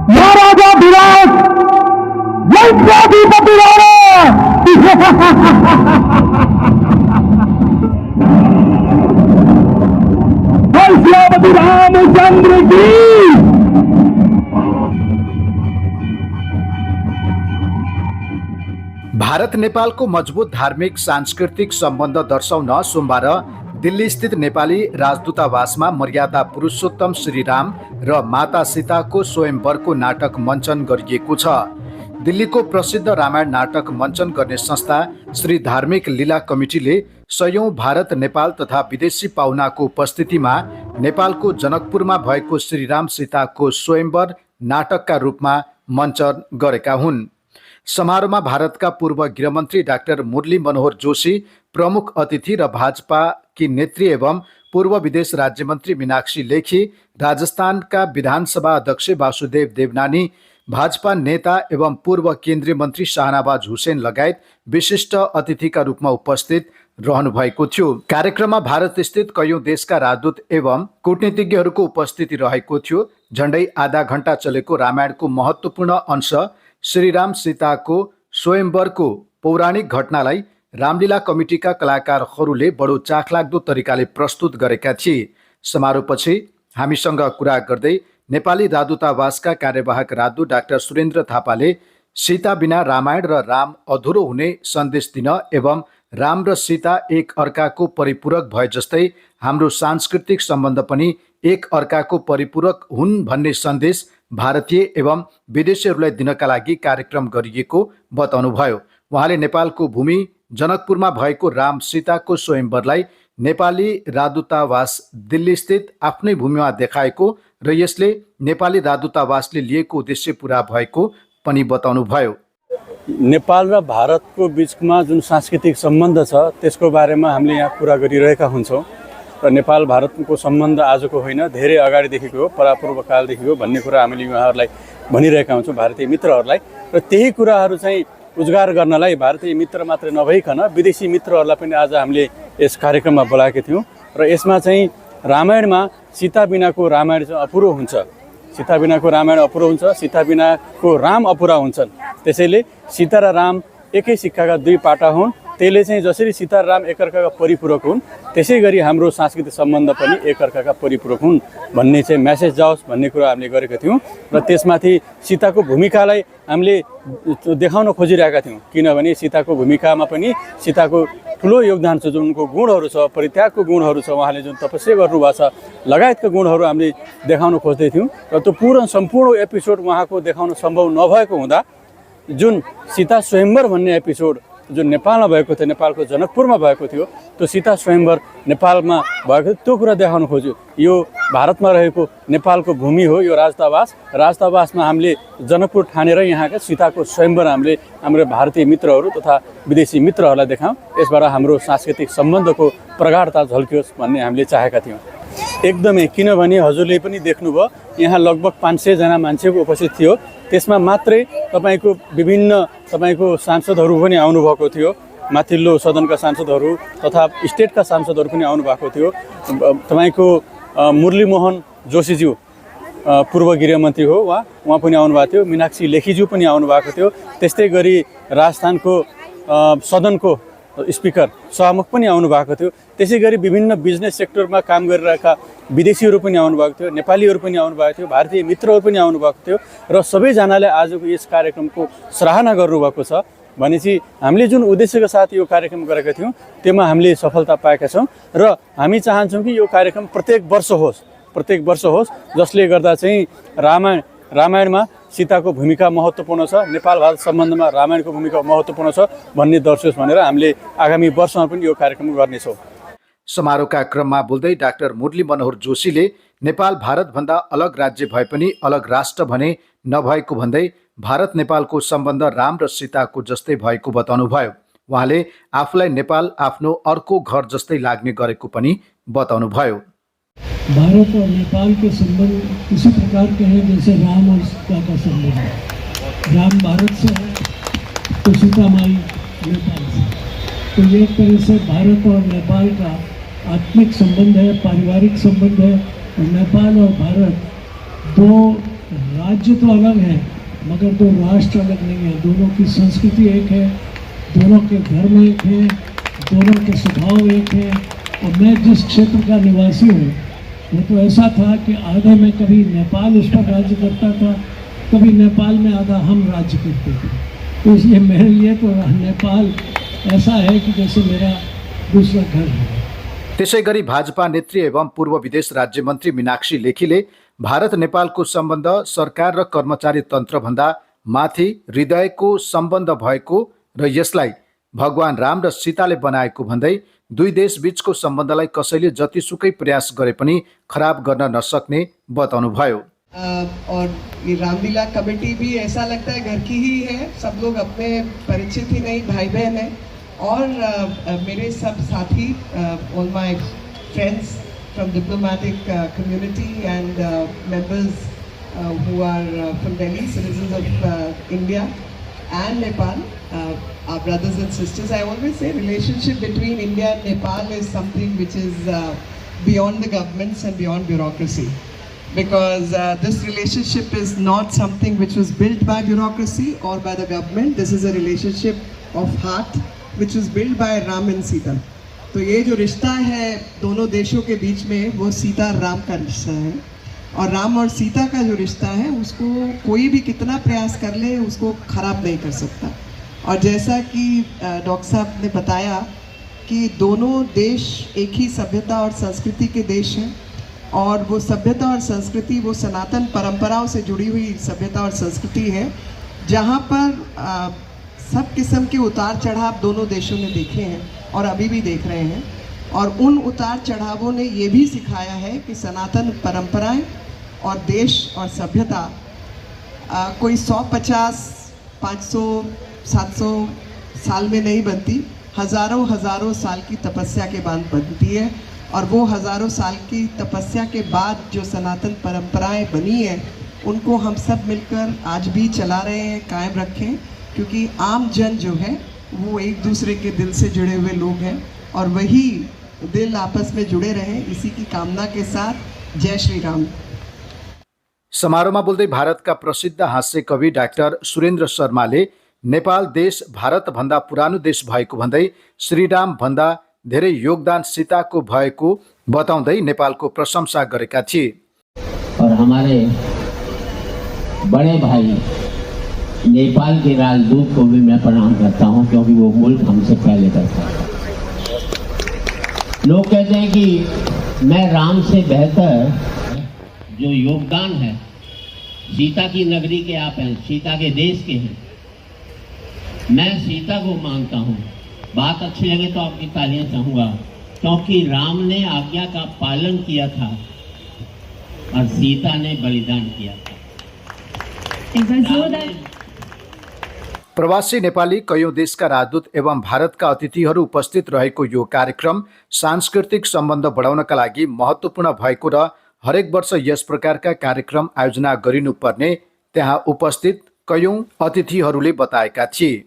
महाराजा विराट लंकाधिपति राणा श्रीमती रामचंद्र की। भारत नेपालको मजबुत धार्मिक सांस्कृतिक सम्बन्ध दर्शाउन सोमबार दिल्ली स्थित नेपाली राजदूतावासमा मर्यादा पुरुषोत्तम श्रीराम र माता सीताको स्वयंवरको नाटक मञ्चन गरिएको छ। दिल्लीको प्रसिद्ध रामायण नाटक मञ्चन गर्ने संस्था श्री धार्मिक लीला कमिटीले सयौं भारत नेपाल तथा विदेशी पाहुनाको उपस्थितिमा नेपालको जनकपुरमा भएको श्रीराम सीताको स्वयंवर नाटकका रूपमा मञ्चन गरेका हुन्। समारोहमा भारतका पूर्व गृहमन्त्री डाक्टर मुरली मनोहर जोशी प्रमुख अतिथि र भाजपाकी नेत्री एवं पूर्व विदेश राज्यमन्त्री मीनाक्षी लेखी, राजस्थानका विधानसभा अध्यक्ष वासुदेव देवनानी, भाजपा नेता एवं पूर्व केन्द्रीय मन्त्री शाहनवाज हुसैन लगायत विशिष्ट अतिथिका रूपमा उपस्थित रहनुभएको थियो। कार्यक्रममा भारत स्थित कयौं देशका राजदूत एवं कूटनीतिज्ञहरूको उपस्थिति रहेको थियो। झण्डै आधा घण्टा चलेको रामायणको महत्त्वपूर्ण अंश श्रीराम सीताको स्वयंवरको पौराणिक घटनालाई रामलीला कमिटीका कलाकारहरूले बडो चाखलाग्दो तरिकाले प्रस्तुत गरेका थिए। समारोहपछि हामीसँग कुरा गर्दै नेपाली राजदूतावासका कार्यवाहक राजदूत डाक्टर सुरेन्द्र थापाले सीता बिना रामायण र राम अधुरो हुने सन्देश दिन एवं राम र सीता एक अर्काको परिपूरक भए जस्तै हाम्रो सांस्कृतिक सम्बन्ध पनि एक अर्काको परिपूरक हुन् भन्ने सन्देश भारतीय एवं विदेशीहरूलाई दिनका लागि कार्यक्रम गरिएको बताउनुभयो। उहाँले नेपालको भूमि जनकपुरमा भएको राम सीताको स्वयंवरलाई नेपाली राजदूतावास दिल्ली स्थित आफ्नै भूमिमा देखाएको र यसले नेपाली राजदूतावासले लिएको उद्देश्य पूरा भएको पनि बताउनुभयो। नेपाल र भारतको बीचमा जुन सांस्कृतिक सम्बन्ध छ त्यसको बारेमा हामीले यहाँ कुरा गरिरहेका हुन्छौँ र नेपाल भारतको सम्बन्ध आजको होइन, धेरै अगाडिदेखिको हो, परापूर्व कालदेखिको भन्ने कुरा हामीले उहाँहरूलाई भनिरहेका हुन्छौँ भारतीय मित्रहरूलाई। र त्यही कुराहरू चाहिँ उजागर गर्नलाई भारतीय मित्र मात्र नभइकन विदेशी मित्रहरूलाई पनि आज हामीले यस कार्यक्रममा बोलाएका थियौँ। र यसमा चाहिँ रामायणमा सीता बिनाको रामायण चाहिँ अपुरो हुन्छ, सीता बिनाको रामायण अपुरो हुन्छ, सीता बिनाको राम अपुरा हुन्छन्। त्यसैले सीता र राम एकै सिक्काका दुई पाटा हुन्। त्यसले चाहिँ जसरी सीता र राम एकअर्काका परिपूरक हुन् त्यसै गरी हाम्रो सांस्कृतिक सम्बन्ध पनि एकअर्काका परिपूरक हुन् भन्ने चाहिँ मेसेज जाओस् भन्ने कुरा हामीले गरेका थियौँ। र त्यसमाथि सीताको भूमिकालाई हामीले देखाउन खोजिरहेका थियौँ, किनभने सीताको भूमिकामा पनि सीताको ठुलो योगदान छ, जुन उनको गुणहरू छ, परित्यागको गुणहरू छ, उहाँले जुन तपस्या गर्नुभएको छ लगायतका गुणहरू हामीले देखाउन खोज्दै थियौँ। र त्यो पूर्ण सम्पूर्ण एपिसोड उहाँको देखाउन सम्भव नभएको हुँदा जुन सीता स्वयंवर भन्ने एपिसोड जुन नेपालमा भएको थियो, नेपालको जनकपुरमा भएको थियो, त्यो सीता स्वयंवर नेपालमा भएको त्यो कुरा देखाउन खोज्यो। यो भारतमा रहेको नेपालको भूमि हो, यो राजदूतावासमा हामीले जनकपुर ठानेर यहाँका सीताको स्वयंवर हामीले हाम्रो भारतीय मित्रहरू तथा विदेशी मित्रहरूलाई देखाउँ। यसबाट हाम्रो सांस्कृतिक सम्बन्धको प्रगाढता झल्कियोस् भन्ने हामीले चाहेका थियौँ। एकदमै, किनभने हजुरले पनि देख्नुभयो यहाँ लगभग 500 जना मान्छेको उपस्थित थियो। त्यसमा मात्रै तपाईँको विभिन्न तपाईँको सांसदहरू पनि आउनुभएको थियो, माथिल्लो सदनका सांसदहरू तथा स्टेटका सांसदहरू पनि आउनुभएको थियो। तपाईँको मुरली मोहन जोशीज्यू पूर्व गृहमन्त्री हो, उहाँ पनि आउनुभएको थियो। मीनाक्षी लेखीज्यू पनि आउनुभएको थियो। त्यस्तै गरी राजस्थानको सदनको स्पिकर सहमुख पनि आउनुभएको थियो। त्यसै गरी विभिन्न बिजनेस सेक्टरमा काम गरिरहेका विदेशीहरू पनि आउनुभएको थियो, नेपालीहरू पनि आउनुभएको थियो, भारतीय मित्रहरू पनि आउनुभएको थियो। र सबैजनाले आजको यस कार्यक्रमको सराहना गर्नुभएको छ। भनेपछि हामीले जुन उद्देश्यका साथ यो कार्यक्रम गरेका थियौँ त्यसमा हामीले सफलता पाएका छौँ। र हामी चाहन्छौँ कि यो कार्यक्रम प्रत्येक वर्ष होस्, जसले गर्दा चाहिँ रामायणमा सीताको भूमिका महत्त्वपूर्ण छ, नेपाल भारत सम्बन्धमा रामायणको भूमिका महत्त्वपूर्ण छ भन्ने दर्शाओस् भनेर हामीले आगामी वर्षमा पनि यो कार्यक्रम गर्नेछौँ। समारोहका क्रममा बोल्दै डाक्टर मुरली मनोहर जोशीले नेपाल भारतभन्दा अलग राज्य भए पनि अलग राष्ट्र भने नभएको भन्दै भारत नेपालको सम्बन्ध राम र सीताको जस्तै भएको बताउनुभयो। उहाँले आफूलाई नेपाल आफ्नो अर्को घर जस्तै लाग्ने गरेको पनि बताउनुभयो। भारत और नेपाल के संबंध इसी प्रकार के हैं जैसे राम और सीता का संबंध है। राम भारत से है तो सीता माई नेपाल से। तो ये एक तरह से भारत और नेपाल का आत्मिक संबंध है, पारिवारिक संबंध है। नेपाल और भारत दो राज्य तो अलग है मगर दो राष्ट्र अलग नहीं है। दोनों की संस्कृति एक है, दोनों के धर्म एक है, दोनों के स्वभाव एक है। और मैं जिस क्षेत्र का निवासी हूँ वो तो ऐसा था कि आधा में कभी नेपाल उस पर राज्य करता था, कभी नेपाल में आधा हम राज्य करते थे। तो इसलिए मेरे लिए तो नेपाल ऐसा है कि जैसे मेरा दूसरा घर है। त्यसै गरी भाजपा नेत्री एवं पूर्व विदेश राज्य मन्त्री मीनाक्षी लेखीले भारत नेपालको सम्बन्ध सरकार र कर्मचारी तन्त्रभन्दा माथि हृदयको सम्बन्ध भएको र यसलाई भगवान राम र सीताले बनाएको भन्दै दुई देश बीचको सम्बन्धलाई कसैले जतिसुकै प्रयास गरे पनि खराब गर्न नसक्ने बताउनुभयो। और ये रामलीला कमेटी भी ऐसा लगता है घर की ही है, सब लोग अपने परिचित ही नहीं, भाई बहन हैं। और मेरे सब साथी, all my friends from diplomatic community and members who are from Delhi, citizens of India and Nepal, our brothers and sisters. I always say relationship between India and Nepal is something which is beyond the governments and beyond bureaucracy. Because this relationship is not something which was built by bureaucracy or by the government. This is a relationship of heart which was built by Ram and Sita. तो ये जो रिश्ता है दोनों देशों के बीच में वो सीता राम का रिश्ता है। और राम और सीता का जो रिश्ता है उसको कोई भी कितना प्रयास कर ले उसको खराब नहीं कर सकता। और जैसा कि डॉक्टर साहब ने बताया कि दोनों देश एक ही सभ्यता और संस्कृति के देश हैं। और वो सभ्यता और संस्कृति वो सनातन परंपराओं से जुड़ी हुई सभ्यता और संस्कृति है, जहाँ पर सब किस्म के उतार चढ़ाव दोनों देशों ने देखे हैं और अभी भी देख रहे हैं। और उन उतार चढ़ावों ने ये भी सिखाया है कि सनातन परंपराएं और देश और सभ्यता कोई 150, 500, 700 साल में नहीं बनती, हज़ारों साल की तपस्या के बाद बनती है। और वो हज़ारों साल की तपस्या के बाद जो सनातन परंपराएं बनी हैं उनको हम सब मिलकर आज भी चला रहे हैं, कायम रखें। क्योंकि आम जन जो है वो एक दूसरे के दिल से जुड़े हुए लोग हैं और वही दिल आपस में जुड़े रहें, इसी की कामना के साथ जय श्री राम। समारोहमा बोल्दै भारतका प्रसिद्ध हास्य कवि डाक्टर सुरेन्द्र शर्माले नेपाल देश भारतभन्दा पुरानो देश भएको भन्दै श्रीराम भन्दा धेरै योगदान सीताको भएको बताउँदै नेपालको प्रशंसा गरेका थिए। और हमारे बड़े भाई नेपाल के राजदूत को भी मैं प्रणाम करता हूं, क्योंकि वो मुल्क हमसे पहले करता है। लोग कहते हैं कि मैं राम से बेहतर, जो योगदान है सीता की नगरी के आप हैं, सीता के देश के हैं, मैं सीता को मानता हूं। बात अच्छी लगे तो आपकी तालियां चाहूंगा, क्योंकि राम ने आज्ञा का पालन किया था और सीता ने बलिदान किया था। प्रवासी नेपाली कयौं देशका राजदूत एवं भारतका अतिथिहरू उपस्थित रहेको यो कार्यक्रम सांस्कृतिक सम्बन्ध बढाउनका लागि महत्त्वपूर्ण भएको र हरेक वर्ष यस प्रकारका कार्यक्रम आयोजना गरिनुपर्ने त्यहाँ उपस्थित कयौं अतिथिहरूले बताएका थिए।